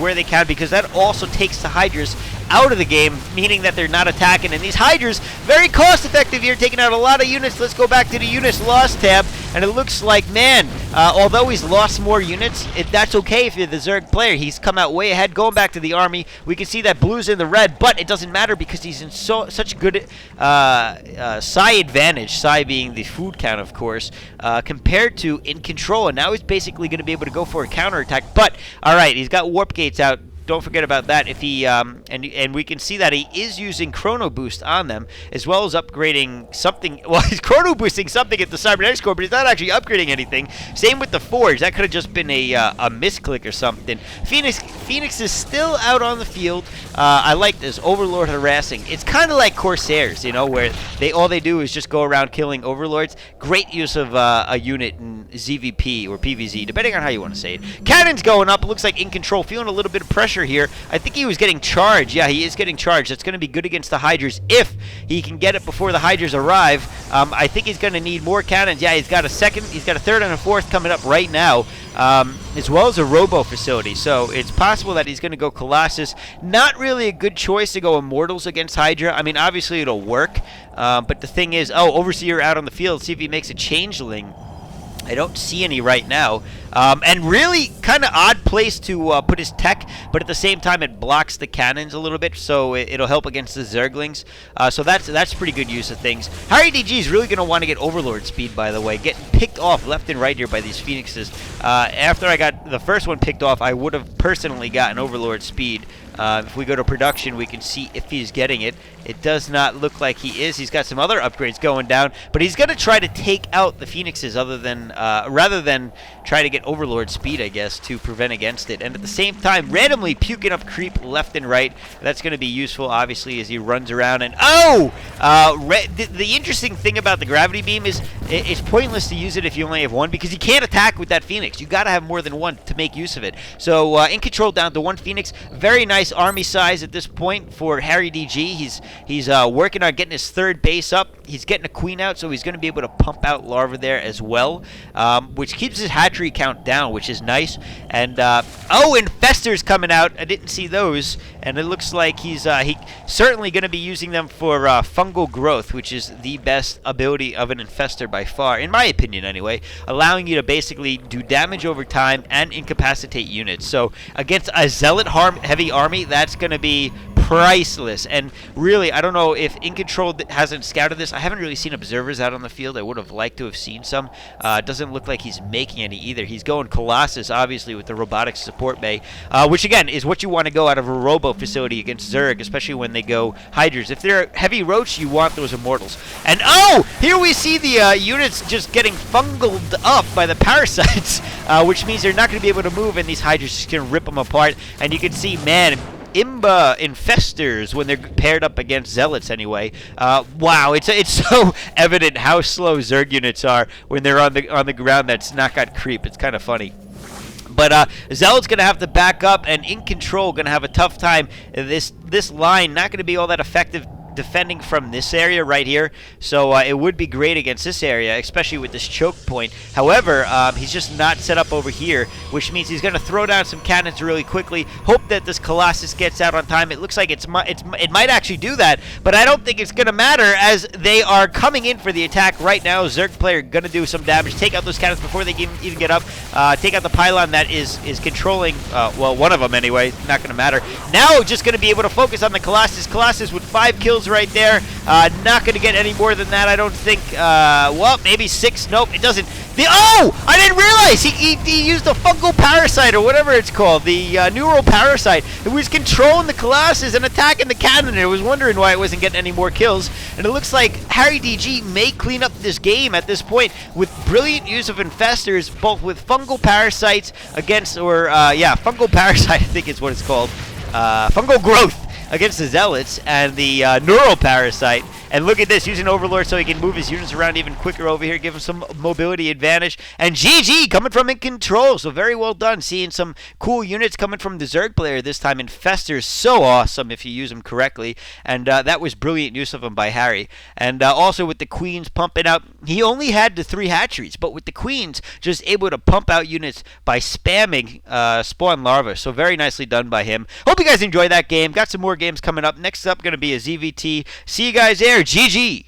where they can, because that also takes the Hydras out of the game, meaning that they're not attacking. And these Hydras, very cost effective here, taking out a lot of units. Let's go back to the units lost tab, and it looks like, man, although he's lost more units, that's okay if you're the Zerg player. He's come out way ahead, going back to the army. We can see that blue's in the red, but it doesn't matter because he's in such good psi advantage, psi being the food count, of course, compared to iNcontroL. And now he's basically going to be able to go for a counterattack. But, all right, he's got warp gates out. Don't forget about that. If he and we can see that he is using chrono boost on them, as well as upgrading something. Well, he's chrono boosting something at the cybernetics core, but he's not actually upgrading anything. Same with the forge. That could have just been a misclick or something. Phoenix is still out on the field. I like this Overlord harassing. It's kind of like Corsairs, you know, where all they do is just go around killing Overlords. Great use of a unit in ZVP or PVZ, depending on how you want to say it. Cannon's going up. It looks like iNcontroL feeling a little bit of pressure here. I think he was getting charged. Yeah, he is getting charged. That's going to be good against the Hydras if he can get it before the Hydras arrive. I think he's going to need more cannons. Yeah, he's got a second, he's got a third and a fourth coming up right now, as well as a robo facility. So it's possible that he's going to go Colossus. Not really a good choice to go Immortals against Hydra. I mean, obviously it'll work, but the thing is, Overseer out on the field. See if he makes a Changeling. I don't see any right now. And really kind of odd place to put his tech, but at the same time it blocks the cannons a little bit, so it'll help against the Zerglings. So that's pretty good use of things. Harrydg is really going to want to get Overlord speed, by the way. Getting picked off left and right here by these Phoenixes. After I got the first one picked off, I would have personally gotten Overlord speed. If we go to production, we can see if he's getting it. It does not look like he is. He's got some other upgrades going down, but he's going to try to take out the Phoenixes rather than try to get Overlord speed, I guess, to prevent against it. And at the same time, randomly puking up creep left and right. That's going to be useful, obviously, as he runs around. And the interesting thing about the gravity beam is it's pointless to use it if you only have one, because you can't attack with that Phoenix. You got to have more than one to make use of it. So iNcontroL down to one Phoenix. Very nice army size at this point for Harrydg. He's working on getting his third base up. He's getting a queen out, so he's going to be able to pump out larvae there as well, which keeps his hatchery count down, which is nice. And Infestors coming out. I didn't see those, and it looks like he's certainly going to be using them for fungal growth, which is the best ability of an Infestor by far, in my opinion anyway, allowing you to basically do damage over time and incapacitate units. So against a Zealot heavy army, that's going to be priceless. And really, I don't know if iNcontroL hasn't scouted this. I haven't really seen observers out on the field. I would have liked to have seen some. Doesn't look like he's making any either. He's going Colossus, obviously, with the robotics support bay, which again is what you want to go out of a robo facility against Zerg, especially when they go Hydras. If they're heavy roach, you want those Immortals. And here we see the units just getting fungled up by the parasites, which means they're not going to be able to move, and these Hydras just going to rip them apart. And you can see, man, Infestors when they're paired up against Zealots anyway. Wow, it's so evident how slow Zerg units are when they're on the ground that's not got creep. It's kind of funny. But Zealot's going to have to back up, and iNcontroL going to have a tough time. This line not going to be all that effective defending from this area right here, so it would be great against this area, especially with this choke point. However, he's just not set up over here, which means he's going to throw down some cannons really quickly, hope that this Colossus gets out on time. It looks like it might actually do that, but I don't think it's going to matter, as they are coming in for the attack right now. Zerg player going to do some damage, take out those cannons before they even get up, take out the pylon that is controlling, well, one of them anyway. Not going to matter. Now just going to be able to focus on the Colossus. Colossus with 5 kills right there. Not going to get any more than that, I don't think. Well, maybe 6. Nope, it doesn't. I didn't realize he used a fungal parasite, or whatever it's called, the neural parasite. It was controlling the Colossus and attacking the cannon, and I was wondering why it wasn't getting any more kills. And it looks like Harrydg may clean up this game at this point with brilliant use of Infestors, both with fungal parasites against, fungal parasite, I think is what it's called, fungal growth against the Zealots, and the neural parasite And look at this, using Overlord so he can move his units around even quicker over here, give him some mobility advantage. And GG coming from iNcontroL, so very well done. Seeing some cool units coming from the Zerg player this time. Infester's so awesome if you use them correctly. And that was brilliant use of them by Harry. And also with the Queens pumping out, he only had the 3 hatcheries, but with the Queens just able to pump out units by spamming spawn larvae. So very nicely done by him. Hope you guys enjoy that game. Got some more games coming up. Next up going to be a ZVT. See you guys there. GG.